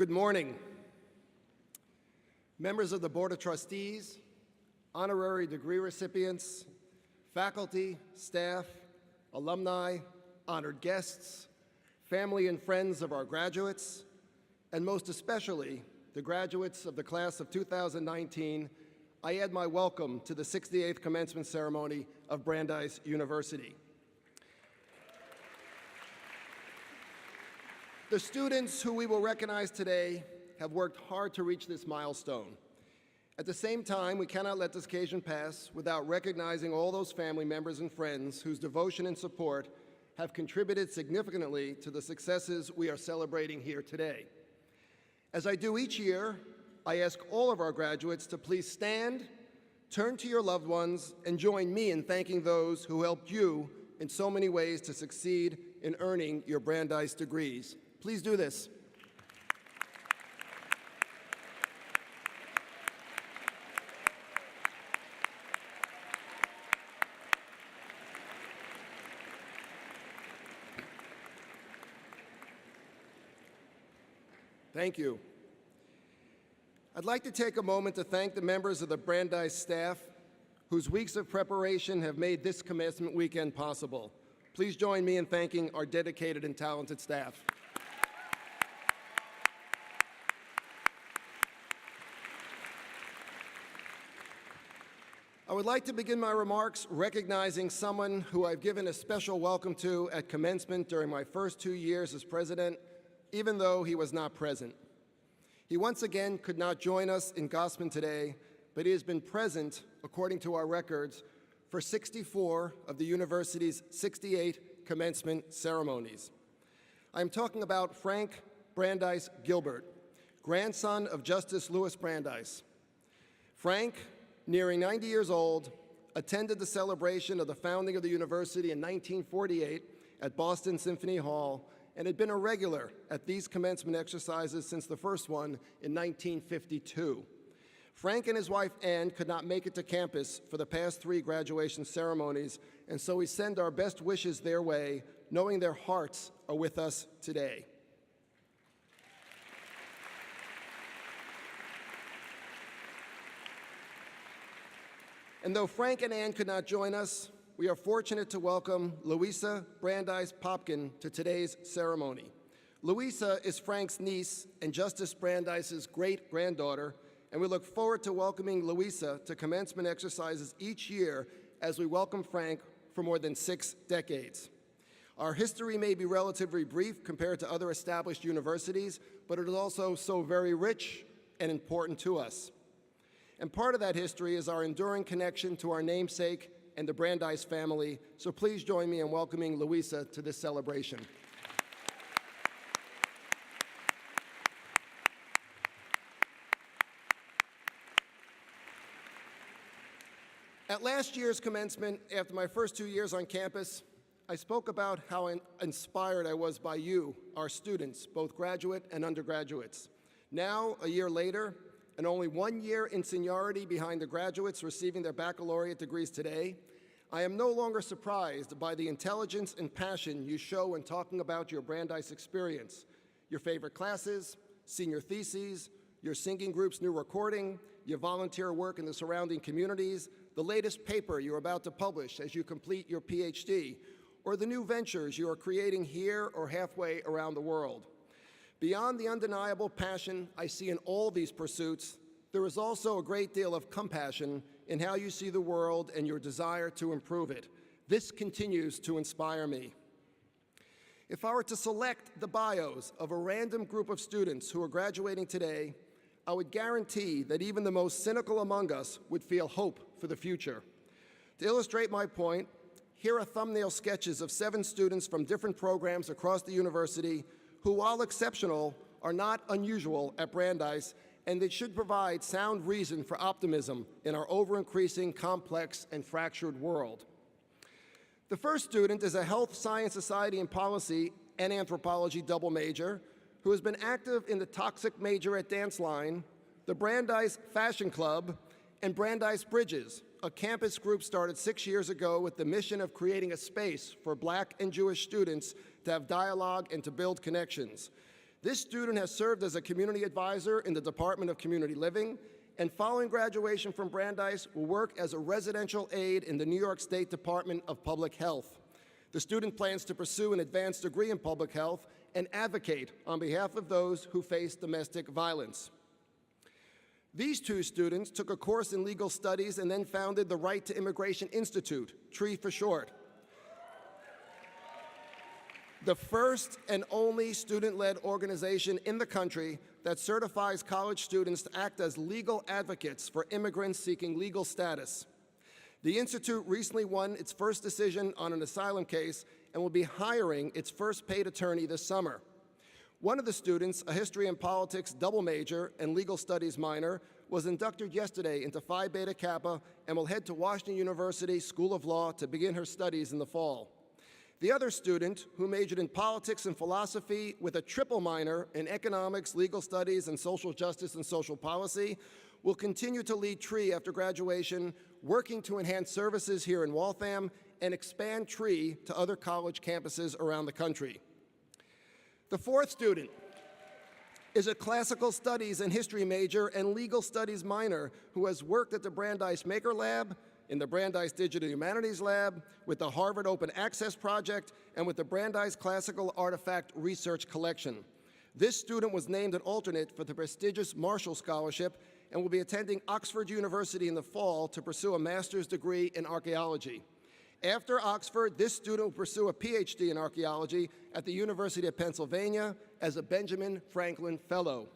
Good morning. Members of the Board of Trustees, honorary degree recipients, faculty, staff, alumni, honored guests, family and friends of our graduates, and most especially the graduates of the class of 2019, I add my welcome to the 68th commencement ceremony of Brandeis University. The students who we will recognize today have worked hard to reach this milestone. At the same time, we cannot let this occasion pass without recognizing all those family members and friends whose devotion and support have contributed significantly to the successes we are celebrating here today. As I do each year, I ask all of our graduates to please stand, turn to your loved ones, and join me in thanking those who helped you in so many ways to succeed in earning your Brandeis degrees. Please do this. Thank you. I'd like to take a moment to thank the members of the Brandeis staff whose weeks of preparation have made this commencement weekend possible. Please join me in thanking our dedicated and talented staff. I would like to begin my remarks recognizing someone who I've given a special welcome to at commencement during my first 2 years as president, even though he was not present. He once again could not join us in Gospin today, but he has been present, according to our records, for 64 of the university's 68 commencement ceremonies. I am talking about Frank Brandeis Gilbert, grandson of Justice Louis Brandeis. Frank, nearing 90 years old, attended the celebration of the founding of the university in 1948 at Boston Symphony Hall and had been a regular at these commencement exercises since the first one in 1952. Frank and his wife Ann could not make it to campus for the past 3 graduation ceremonies, and so we send our best wishes their way, knowing their hearts are with us today. And though Frank and Ann could not join us, we are fortunate to welcome Louisa Brandeis Popkin to today's ceremony. Louisa is Frank's niece and Justice Brandeis's great-granddaughter, and we look forward to welcoming Louisa to commencement exercises each year as we welcome Frank for more than 6 decades. Our history may be relatively brief compared to other established universities, but it is also so very rich and important to us. And part of that history is our enduring connection to our namesake and the Brandeis family, so please join me in welcoming Louisa to this celebration. At last year's commencement, after my first 2 years on campus, I spoke about how inspired I was by you, our students, both graduate and undergraduates. Now, a year later, and only 1 year in seniority behind the graduates receiving their baccalaureate degrees today, I am no longer surprised by the intelligence and passion you show when talking about your Brandeis experience, your favorite classes, senior theses, your singing group's new recording, your volunteer work in the surrounding communities, the latest paper you're about to publish as you complete your PhD, or the new ventures you are creating here or halfway around the world. Beyond the undeniable passion I see in all these pursuits, there is also a great deal of compassion in how you see the world and your desire to improve it. This continues to inspire me. If I were to select the bios of a random group of students who are graduating today, I would guarantee that even the most cynical among us would feel hope for the future. To illustrate my point, here are thumbnail sketches of 7 students from different programs across the university who, while exceptional, are not unusual at Brandeis, and they should provide sound reason for optimism in our ever-increasing, complex, and fractured world. The first student is a health, science, society, and policy and anthropology double major who has been active in the Toxic Major at Dance Line, the Brandeis Fashion Club, and Brandeis Bridges, a campus group started 6 years ago with the mission of creating a space for Black and Jewish students to have dialogue and to build connections. This student has served as a community advisor in the Department of Community Living, and following graduation from Brandeis will work as a residential aide in the New York State Department of Public Health. The student plans to pursue an advanced degree in public health and advocate on behalf of those who face domestic violence. These two students took a course in legal studies and then founded the Right to Immigration Institute, TRIE for short, the first and only student-led organization in the country that certifies college students to act as legal advocates for immigrants seeking legal status. The Institute recently won its first decision on an asylum case and will be hiring its first paid attorney this summer. One of the students, a history and politics double major and legal studies minor, was inducted yesterday into Phi Beta Kappa and will head to Washington University School of Law to begin her studies in the fall. The other student, who majored in politics and philosophy with a triple minor in economics, legal studies, and social justice and social policy, will continue to lead TRIE after graduation, working to enhance services here in Waltham and expand TRIE to other college campuses around the country. The fourth student is a classical studies and history major and legal studies minor who has worked at the Brandeis Maker Lab, in the Brandeis Digital Humanities Lab, with the Harvard Open Access Project, and with the Brandeis Classical Artifact Research Collection. This student was named an alternate for the prestigious Marshall Scholarship and will be attending Oxford University in the fall to pursue a master's degree in archaeology. After Oxford, this student will pursue a PhD in archaeology at the University of Pennsylvania as a Benjamin Franklin Fellow.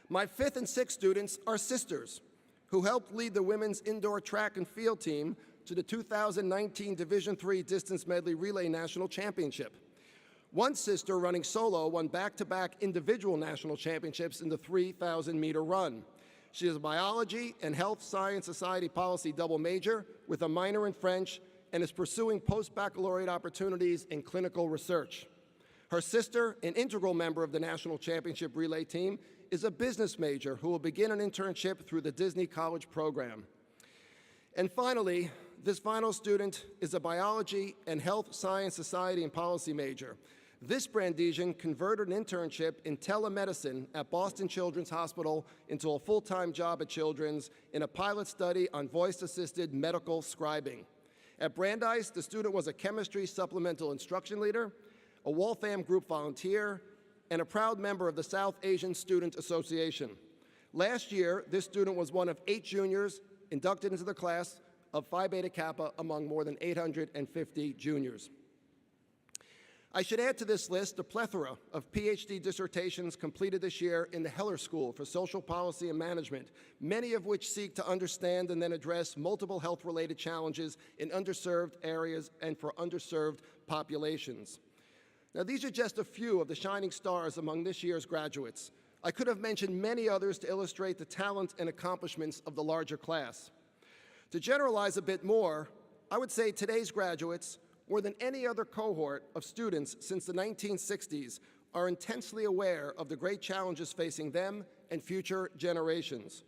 My fifth and sixth students are sisters who helped lead the women's indoor track and field team to the 2019 Division III Distance Medley Relay National Championship. One sister, running solo, won back-to-back individual national championships in the 3,000-meter run. She is a biology and health science society policy double major with a minor in French and is pursuing post-baccalaureate opportunities in clinical research. Her sister, an integral member of the national championship relay team, is a business major who will begin an internship through the Disney College program. And finally, this final student is a biology and health science society and policy major. This Brandesian converted an internship in telemedicine at Boston Children's Hospital into a full-time job at Children's in a pilot study on voice-assisted medical scribing. At Brandeis, the student was a chemistry supplemental instruction leader, a Waltham group volunteer, and a proud member of the South Asian Student Association. Last year, this student was one of 8 juniors inducted into the class of Phi Beta Kappa among more than 850 juniors. I should add to this list a plethora of PhD dissertations completed this year in the Heller School for Social Policy and Management, many of which seek to understand and then address multiple health-related challenges in underserved areas and for underserved populations. Now, these are just a few of the shining stars among this year's graduates. I could have mentioned many others to illustrate the talent and accomplishments of the larger class. To generalize a bit more, I would say today's graduates, more than any other cohort of students since the 1960s, are intensely aware of the great challenges facing them and future generations.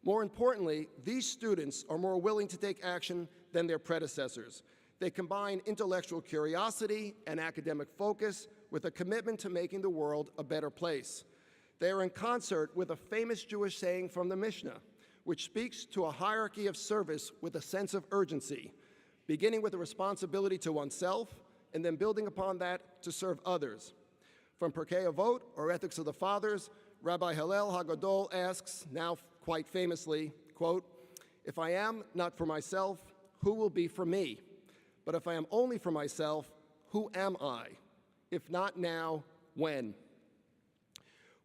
More importantly, these students are more willing to take action than their predecessors. They combine intellectual curiosity and academic focus with a commitment to making the world a better place. They are in concert with a famous Jewish saying from the Mishnah, which speaks to a hierarchy of service with a sense of urgency, beginning with a responsibility to oneself and then building upon that to serve others. From Pirkei Avot, or Ethics of the Fathers, Rabbi Hillel Hagadol asks, now quite famously, quote, "If I am not for myself, who will be for me? But if I am only for myself, who am I? If not now, when?"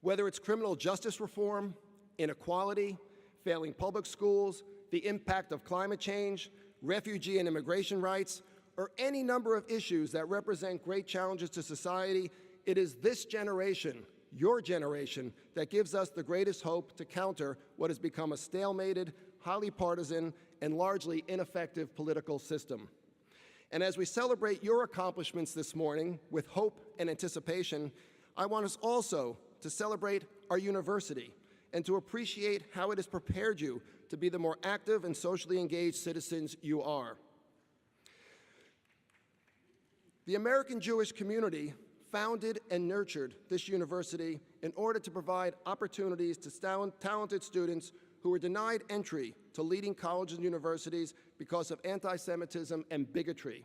Whether it's criminal justice reform, inequality, failing public schools, the impact of climate change, refugee and immigration rights, or any number of issues that represent great challenges to society, it is this generation, your generation, that gives us the greatest hope to counter what has become a stalemated, highly partisan, and largely ineffective political system. And as we celebrate your accomplishments this morning with hope and anticipation, I want us also to celebrate our university and to appreciate how it has prepared you to be the more active and socially engaged citizens you are. The American Jewish community founded and nurtured this university in order to provide opportunities to talented students who were denied entry to leading colleges and universities because of anti-Semitism and bigotry.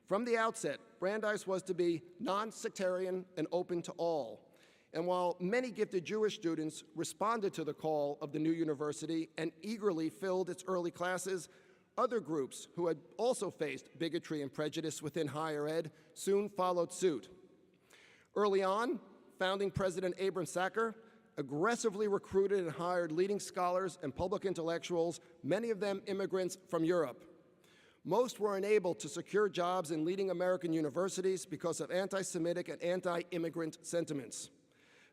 From the outset, Brandeis was to be non-sectarian and open to all. And while many gifted Jewish students responded to the call of the new university and eagerly filled its early classes, other groups who had also faced bigotry and prejudice within higher ed soon followed suit. Early on, founding President Abram Sacker aggressively recruited and hired leading scholars and public intellectuals, many of them immigrants from Europe. Most were unable to secure jobs in leading American universities because of anti-Semitic and anti-immigrant sentiments.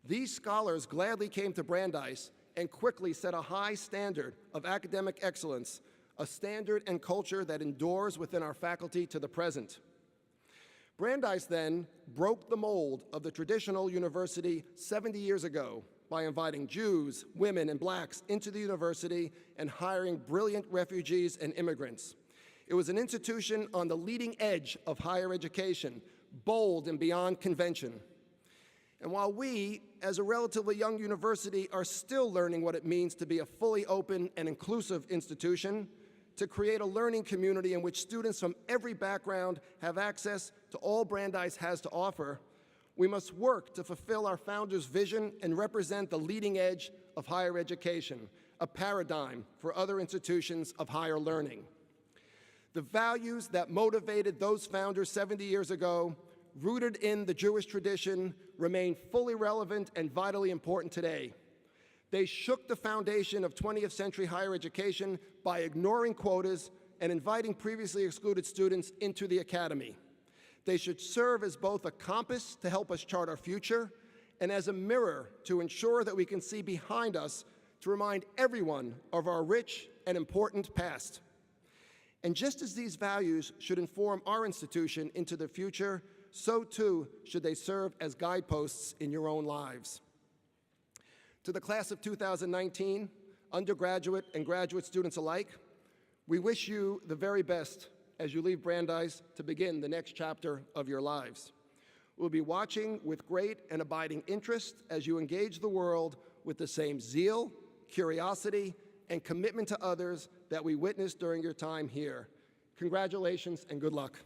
These scholars gladly came to Brandeis and quickly set a high standard of academic excellence, a standard and culture that endures within our faculty to the present. Brandeis then broke the mold of the traditional university 70 years ago by inviting Jews, women, and blacks into the university and hiring brilliant refugees and immigrants. It was an institution on the leading edge of higher education, bold and beyond convention. And while we, as a relatively young university, are still learning what it means to be a fully open and inclusive institution, to create a learning community in which students from every background have access to all Brandeis has to offer, we must work to fulfill our founders' vision and represent the leading edge of higher education, a paradigm for other institutions of higher learning. The values that motivated those founders 70 years ago, rooted in the Jewish tradition, remain fully relevant and vitally important today. They shook the foundation of 20th century higher education by ignoring quotas and inviting previously excluded students into the academy. They should serve as both a compass to help us chart our future and as a mirror to ensure that we can see behind us to remind everyone of our rich and important past. And just as these values should inform our institution into the future, so too should they serve as guideposts in your own lives. To the class of 2019, undergraduate and graduate students alike, we wish you the very best as you leave Brandeis to begin the next chapter of your lives. We'll be watching with great and abiding interest as you engage the world with the same zeal, curiosity, and commitment to others that we witnessed during your time here. Congratulations and good luck.